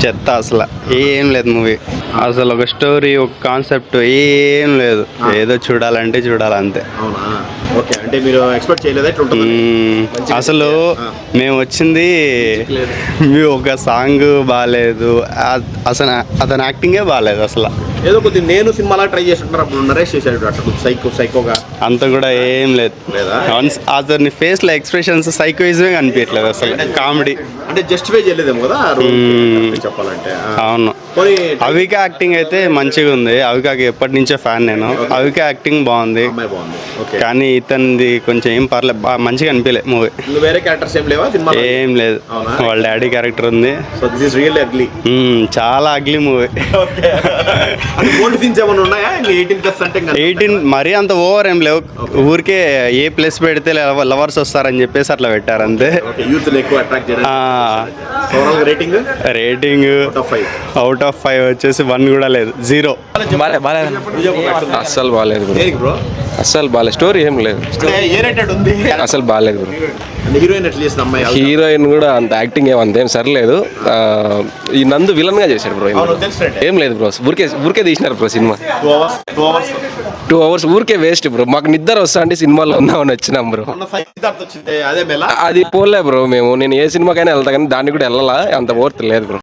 చెత్త అసలు ఏం లేదు మూవీ. అసలు ఒక స్టోరీ ఒక కాన్సెప్ట్ ఏం లేదు. ఏదో చూడాలంటే చూడాలి అంతే. అవునా ఓకే, అంటే మీరు ఎక్స్పెక్ట్ చేయలేదా ఇట్లా ఉంటుంది అసలు మేము వచ్చింది మీ ఒక సాంగ్ బాగాలేదు, అసలు అతని యాక్టింగే బాగాలేదు అసలు. ఏదో కొద్దిగా నేను సినిమాలా ట్రై చేస్తుంటారు, అప్పుడు నరేష్ చేశాడు అట్లా సైకోగా అంత కూడా ఏం లేదు. లేదా అతని ఫేస్ లో ఎక్స్ప్రెషన్స్ సైకోయిజమే కనిపించట్లేదు అసలు. కామెడీ అంటే జస్టిఫై చేయలేదేమో కదా చెప్పాలంటే. అవును. అవిక యాక్టింగ్ అయితే మంచిగా ఉంది. అవికాకి ఎప్పటి నుంచో ఫ్యాన్ నేను. అవిక యాక్టింగ్ బాగుంది, కానీ ఇతనిది కొంచెం ఏం పర్లేదు, మంచిగా అనిపించలేదు మూవీ. వేరే క్యారెక్టర్స్ ఏం లేవా సినిమా? ఏం లేదు, వాళ్ళ డాడీ క్యారెక్టర్ ఉంది. So this is really ugly. చాలా అగ్లీ మూవీ. 18 మరీ అంత ఓవర్ ఏం లేవు. ఊరికే ఏ ప్లస్ పెడితే లవర్స్ వస్తారని చెప్పేసి అట్లా పెట్టారు అంతే. రేటింగ్ అవుట్ ఆఫ్ 5 వచ్చేసి 1 కూడా లేదు, 0. అస్సలు బాగాలేదు బ్రో, అస్సలు బాగాలేదు. స్టోరీ ఏం లేదు, అసలు బాగాలేదు బ్రో. హీరోయిన్ కూడా అంత యాక్టింగ్ ఏమంతేం సరిలేదు. ఈ నందు విలన్ గా చేశాడు బ్రో. ఏం లేదు బ్రో, ఊరికే తీసినారు బ్రో సినిమా. 2 hours ఊరికే వేస్ట్ బ్రో. మాకు నిద్ర వస్తా అంటే సినిమాలో ఉందామని వచ్చినాం బ్రో. అది పోలే బ్రో. నేను ఏ సినిమాకైనా వెళ్తా కానీ దాన్ని కూడా వెళ్ళాలా, అంత ఓర్త్ లేదు బ్రో.